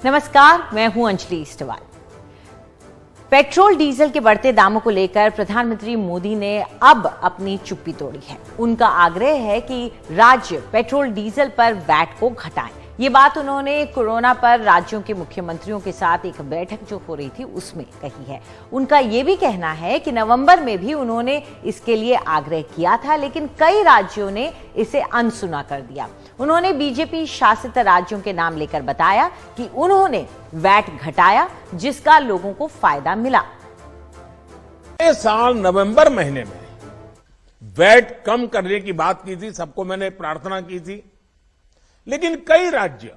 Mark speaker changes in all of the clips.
Speaker 1: नमस्कार, मैं हूं अंजलि इस्टवाल। पेट्रोल डीजल के बढ़ते दामों को लेकर प्रधानमंत्री मोदी ने अब अपनी चुप्पी तोड़ी है। उनका आग्रह है कि राज्य पेट्रोल डीजल पर वैट को घटाएं। ये बात उन्होंने कोरोना पर राज्यों के मुख्यमंत्रियों के साथ एक बैठक जो हो रही थी उसमें कही है। उनका ये भी कहना है कि नवंबर में भी उन्होंने इसके लिए आग्रह किया था, लेकिन कई राज्यों ने इसे अनसुना कर दिया। उन्होंने बीजेपी शासित राज्यों के नाम लेकर बताया कि उन्होंने वैट घटाया, जिसका लोगों को फायदा मिला।
Speaker 2: इस साल नवंबर महीने में वैट कम करने की बात की थी, सबको मैंने प्रार्थना की थी, लेकिन कई राज्य,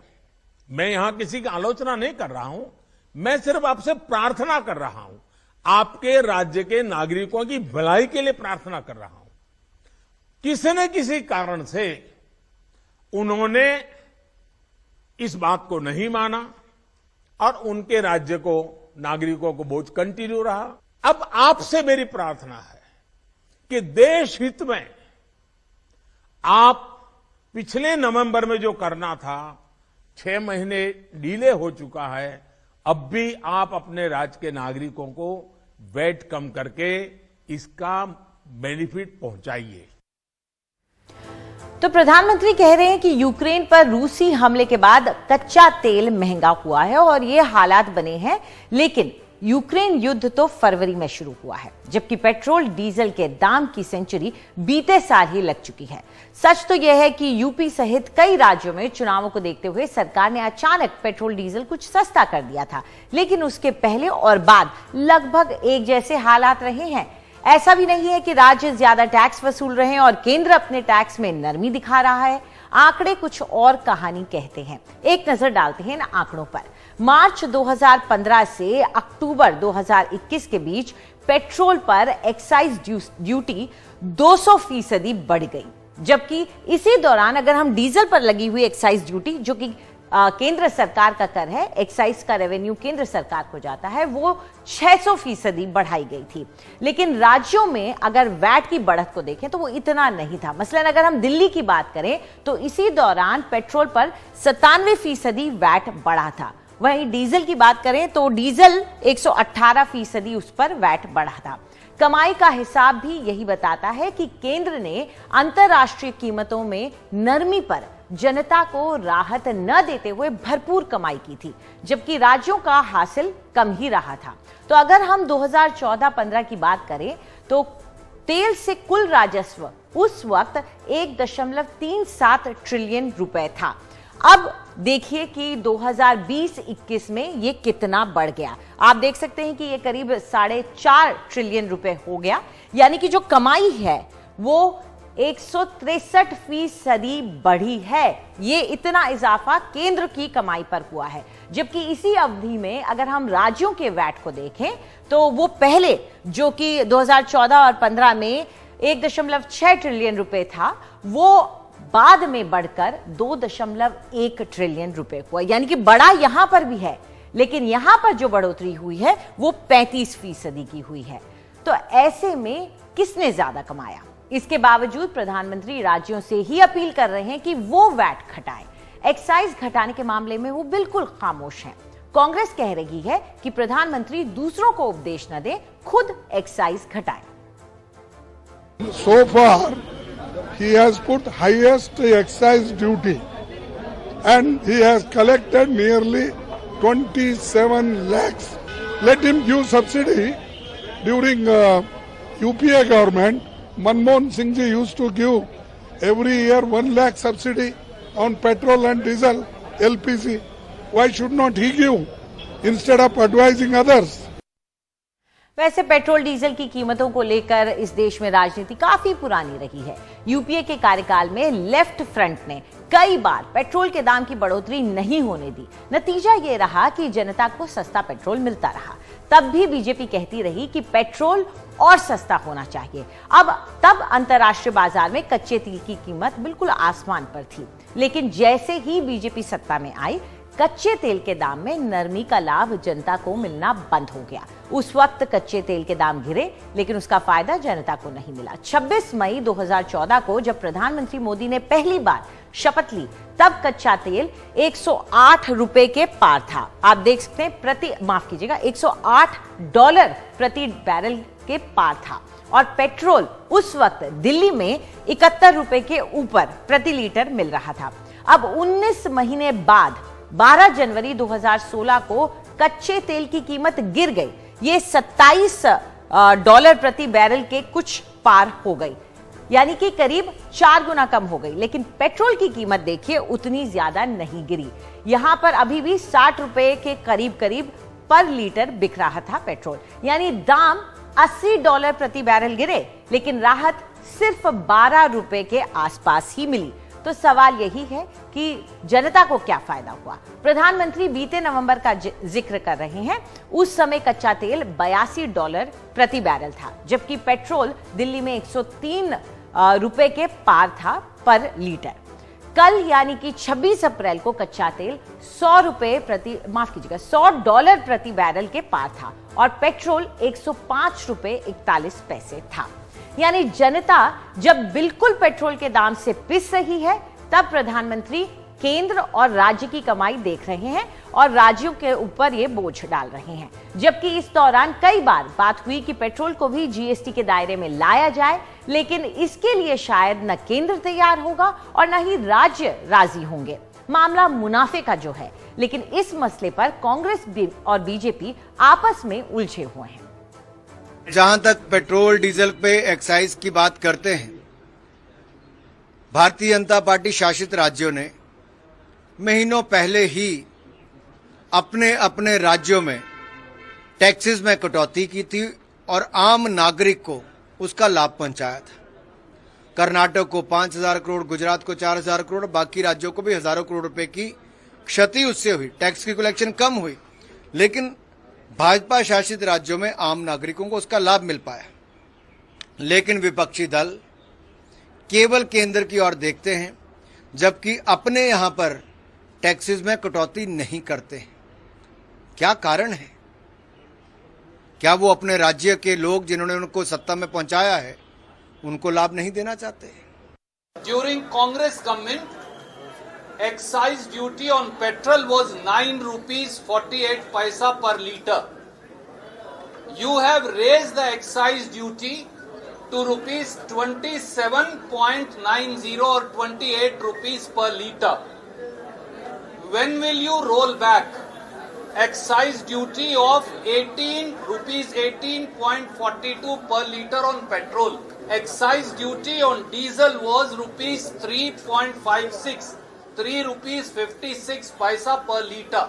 Speaker 2: मैं यहां किसी की आलोचना नहीं कर रहा हूं, मैं सिर्फ आपसे प्रार्थना कर रहा हूं, आपके राज्य के नागरिकों की भलाई के लिए प्रार्थना कर रहा हूं। किसी न किसी कारण से उन्होंने इस बात को नहीं माना और उनके राज्य को, नागरिकों को बोझ कंटिन्यू रहा। अब आपसे मेरी प्रार्थना है कि देश हित में आप पिछले नवंबर में जो करना था, 6 महीने डिले हो चुका है, अब भी आप अपने राज्य के नागरिकों को वैट कम करके इसका बेनिफिट पहुंचाइए।
Speaker 1: तो प्रधानमंत्री कह रहे हैं कि यूक्रेन पर रूसी हमले के बाद कच्चा तेल महंगा हुआ है और ये हालात बने हैं, लेकिन यूक्रेन युद्ध तो फरवरी में शुरू हुआ है, जबकि पेट्रोल डीजल के दाम की सेंचुरी बीते साल ही लग चुकी है। सच तो यह है कि यूपी सहित कई राज्यों में चुनावों को देखते हुए सरकार ने अचानक पेट्रोल डीजल कुछ सस्ता कर दिया था, लेकिन उसके पहले और बाद लगभग एक जैसे हालात रहे हैं। ऐसा भी नहीं है कि राज्य ज्यादा टैक्स वसूल रहे हैं और केंद्र अपने टैक्स में नरमी दिखा रहा है। आंकड़े कुछ और कहानी कहते हैं। एक नजर डालते हैं इन आंकड़ों पर। मार्च 2015 से अक्टूबर 2021 के बीच पेट्रोल पर एक्साइज ड्यूटी 200% बढ़ गई, जबकि इसी दौरान अगर हम डीजल पर लगी हुई एक्साइज ड्यूटी, जो कि केंद्र सरकार का कर है, एक्साइज का रेवेन्यू केंद्र सरकार को जाता है, वो 600% बढ़ाई गई थी। लेकिन राज्यों में अगर वैट की बढ़त को देखें तो वो इतना नहीं था। मसलन अगर हम दिल्ली की बात करें तो इसी दौरान पेट्रोल पर 97% वैट बढ़ा था। वहीं डीजल की बात करें तो डीजल 118% उस पर वैट बढ़ा था। कमाई का हिसाब भी यही बताता है कि केंद्र ने अंतर्राष्ट्रीय कीमतों में नरमी पर जनता को राहत न देते हुए भरपूर कमाई की थी, जबकि राज्यों का हासिल कम ही रहा था। तो अगर हम 2014-15 की बात करें तो तेल से कुल राजस्व उस वक्त 1.37 ट्रिलियन रुपए था। अब देखिए कि 2020-21 में ये कितना बढ़ गया। आप देख सकते हैं कि ये करीब 4.5 ट्रिलियन रुपए हो गया, यानी कि जो कमाई है वो 163% बढ़ी है। ये इतना इजाफा केंद्र की कमाई पर हुआ है, जबकि इसी अवधि में अगर हम राज्यों के वैट को देखें तो वो पहले, जो कि 2014 और 15 में 1.6 ट्रिलियन रुपए था, वो बाद में बढ़कर 2.1 ट्रिलियन रुपए हुआ। यानी कि बड़ा यहां पर भी है, लेकिन यहां पर जो बढ़ोतरी हुई है वो 35% की हुई है। तो ऐसे में किसने ज्यादा कमाया? इसके बावजूद प्रधानमंत्री राज्यों से ही अपील कर रहे हैं कि वो वैट घटाएं। एक्साइज घटाने के मामले में वो बिल्कुल खामोश हैं। कांग्रेस कह रही है कि प्रधानमंत्री दूसरों को उपदेश न दें, खुद एक्साइज घटाएं।
Speaker 3: So far, he has put highest excise duty and he has collected nearly 27 lakhs. Let him give subsidy. During UPA government, Manmohan Singh ji used to give every year 1 lakh subsidy on petrol and diesel, LPG. Why should not he give instead of advising others?
Speaker 1: वैसे petrol diesel की कीमतों को लेकर इस देश में राजनीति काफी पुरानी रही है। यूपीए के कार्यकाल में लेफ्ट फ्रंट ने कई बार पेट्रोल के दाम की बढ़ोतरी नहीं होने दी। नतीजा ये रहा कि जनता को सस्ता पेट्रोल मिलता रहा। तब भी बीजेपी कहती रही कि पेट्रोल और सस्ता होना चाहिए। तब अंतर्राष्ट्रीय बाजार में कच्चे तेल की कीमत बिल्कुल आसमान पर थी, लेकिन जैसे ही बीजेपी सत्ता में आई, कच्चे तेल के दाम में नरमी का लाभ जनता को मिलना बंद हो गया। उस वक्त कच्चे तेल के दाम गिरे, लेकिन उसका फायदा जनता को नहीं मिला। 26 मई 2014 को जब प्रधानमंत्री मोदी ने पहली बार शपथ ली, तब कच्चा तेल 108 रुपए के पार था। आप देख सकते हैं, $108 प्रति बैरल के पार था। और पेट्रोल उस वक्त दिल्ली में 71 रुपए के ऊपर प्रति लीटर मिल रहा था। अब 19 महीने बाद 12 जनवरी 2016 को कच्चे तेल की कीमत गिर गई। ये $27 प्रति बैरल के कुछ पार हो गई, यानी कि करीब 4 गुना कम हो गई। लेकिन पेट्रोल की कीमत देखिए, उतनी ज्यादा नहीं गिरी। यहां पर अभी भी 60 रुपए के करीब पर लीटर बिक रहा था पेट्रोल, यानी दाम $80 प्रति बैरल गिरे, लेकिन राहत सिर्फ 12 रुपए के आसपास ही मिली। तो सवाल यही है कि जनता को क्या फायदा हुआ। प्रधानमंत्री बीते नवंबर का जिक्र कर रहे हैं। उस समय कच्चा तेल $82 प्रति बैरल था, जबकि पेट्रोल दिल्ली में 103 रुपए के पार था पर लीटर। कल यानी कि 26 अप्रैल को कच्चा तेल $100 प्रति बैरल के पार था और पेट्रोल 105 रुपए 41 पैसे था। यानी जनता जब बिल्कुल पेट्रोल के दाम से पिस रही है, तब प्रधानमंत्री केंद्र और राज्य की कमाई देख रहे हैं और राज्यों के ऊपर ये बोझ डाल रहे हैं। जबकि इस दौरान कई बार बात हुई कि पेट्रोल को भी जीएसटी के दायरे में लाया जाए, लेकिन इसके लिए शायद न केंद्र तैयार होगा और न ही राज्य राजी होंगे। मामला मुनाफे का जो है, लेकिन इस मसले पर कांग्रेस और बीजेपी आपस में उलझे हुए हैं।
Speaker 4: जहां तक पेट्रोल डीजल पे एक्साइज की बात करते हैं, भारतीय जनता पार्टी शासित राज्यों ने महीनों पहले ही अपने अपने राज्यों में टैक्सेस में कटौती की थी और आम नागरिक को उसका लाभ पहुंचाया था। कर्नाटक को 5,000 करोड़, गुजरात को 4,000 करोड़, बाकी राज्यों को भी हजारों करोड़ रुपए की क्षति उससे हुई। टैक्स की कलेक्शन कम हुई, लेकिन भाजपा शासित राज्यों में आम नागरिकों को उसका लाभ मिल पाया। लेकिन विपक्षी दल केवल केंद्र की ओर देखते हैं, जबकि अपने यहां पर टैक्सेस में कटौती नहीं करते हैं। क्या कारण है? क्या वो अपने राज्य के लोग जिन्होंने उनको सत्ता में पहुंचाया है, उनको लाभ नहीं देना चाहते?
Speaker 5: During Congress government, excise duty on petrol was 9 rupees 48 paisa per litre. You have raised the excise duty to rupees 27.90 or 28 rupees per litre. When will you roll back excise duty of 18 rupees 18.42 per litre on petrol? Excise duty on diesel was rupees 3.56, 3 rupees 56 paisa per litre.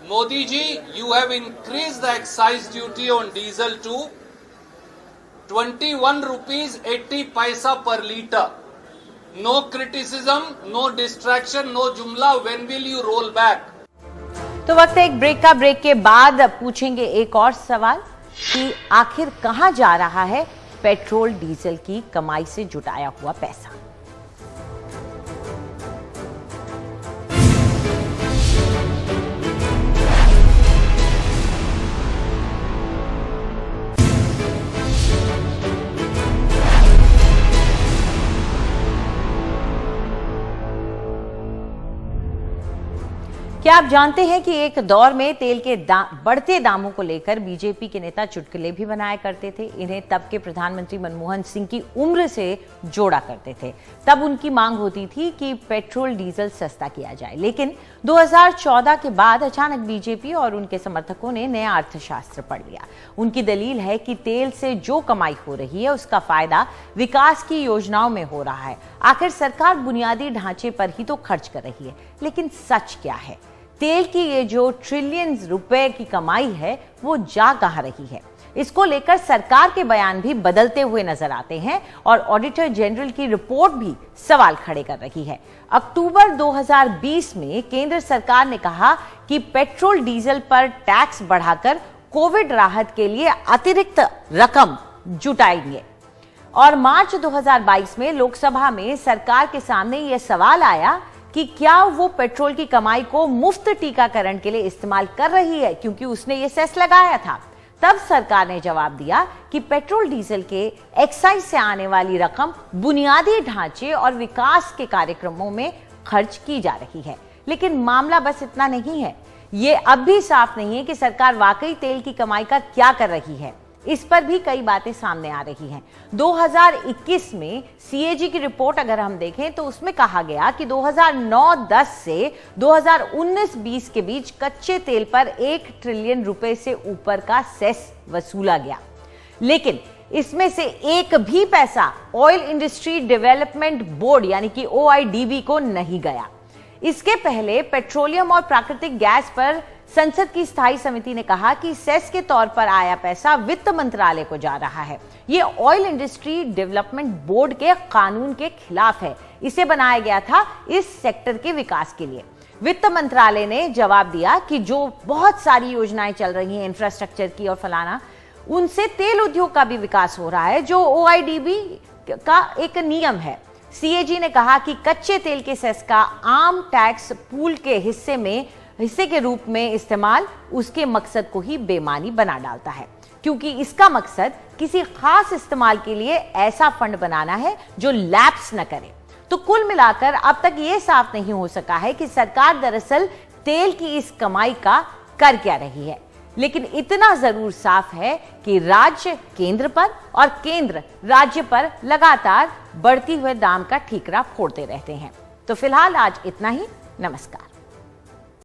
Speaker 5: Modi ji, you have increased the excise duty on diesel to 21 rupees 80 paisa per litre. No criticism, no distraction, no jumla. When will you roll back?
Speaker 1: तो वक्त है एक break का। Break के बाद पूछेंगे एक और सवाल कि आखिर कहां जा रहा है पेट्रोल डीजल की कमाई से जुटाया हुआ पैसा। क्या आप जानते हैं कि एक दौर में तेल के बढ़ते दामों को लेकर बीजेपी के नेता चुटकुले भी बनाया करते थे। इन्हें तब के प्रधानमंत्री मनमोहन सिंह की उम्र से जोड़ा करते थे। तब उनकी मांग होती थी कि पेट्रोल डीजल सस्ता किया जाए। लेकिन 2014 के बाद अचानक बीजेपी और उनके समर्थकों ने नया अर्थशास्त्र पढ़ लिया। उनकी दलील है कि तेल से जो कमाई हो रही है, उसका फायदा विकास की योजनाओं में हो रहा है। आखिर सरकार बुनियादी ढांचे पर ही तो खर्च कर रही है, लेकिन सच क्या है? तेल की ये जो ट्रिलियन रुपए की कमाई है, वो जा कहां रही है? इसको लेकर सरकार के बयान भी बदलते हुए नजर आते हैं और ऑडिटर जनरल की रिपोर्ट भी सवाल खड़े कर रही है। अक्टूबर 2020 में केंद्र सरकार ने कहा कि पेट्रोल डीजल पर टैक्स बढ़ाकर कोविड राहत के लिए अतिरिक्त रकम जुटाएंगे। और मार्च 2022 में लोकसभा में सरकार के सामने यह सवाल आया कि क्या वो पेट्रोल की कमाई को मुफ्त टीकाकरण के लिए इस्तेमाल कर रही है, क्योंकि उसने ये सेस लगाया था। तब सरकार ने जवाब दिया कि पेट्रोल डीजल के एक्साइज से आने वाली रकम बुनियादी ढांचे और विकास के कार्यक्रमों में खर्च की जा रही है। लेकिन मामला बस इतना नहीं है। ये अब भी साफ नहीं है कि सरकार वाकई तेल की कमाई का क्या कर रही है। इस पर भी कई बातें सामने आ रही हैं। 2021 में सीएजी की रिपोर्ट अगर हम देखें तो उसमें कहा गया कि 2009-10 से 2019-20 के बीच कच्चे तेल पर 1 ट्रिलियन रुपए से ऊपर का सेस वसूला गया, लेकिन इसमें से एक भी पैसा ऑयल इंडस्ट्री डेवलपमेंट बोर्ड यानी कि OIDB को नहीं गया। इसके पहले पेट्रोलियम और प्राकृतिक गैस पर संसद की स्थायी समिति ने कहा कि सेस के तौर पर आया पैसा वित्त मंत्रालय को जा रहा है। ये ऑयल इंडस्ट्री डेवलपमेंट बोर्ड के कानून के खिलाफ है। इसे बनाया गया था इस सेक्टर के विकास के लिए। वित्त मंत्रालय ने जवाब दिया कि जो बहुत सारी योजनाएं चल रही हैं इंफ्रास्ट्रक्चर की और फलाना, उनसे तेल उद्योग का भी विकास हो रहा है, जो OIDB का एक नियम है। सीएजी ने कहा कि कच्चे तेल के सेस का आम टैक्स पूल के हिस्से के रूप में इस्तेमाल उसके मकसद को ही बेमानी बना डालता है, क्योंकि इसका मकसद किसी खास इस्तेमाल के लिए ऐसा फंड बनाना है जो लैप्स न करे। तो कुल मिलाकर अब तक ये साफ नहीं हो सका है कि सरकार दरअसल तेल की इस कमाई का कर क्या रही है। लेकिन इतना जरूर साफ है कि राज्य केंद्र पर और केंद्र राज्य पर लगातार बढ़ती हुए दाम का ठीकरा फोड़ते रहते हैं। तो फिलहाल आज इतना ही। नमस्कार।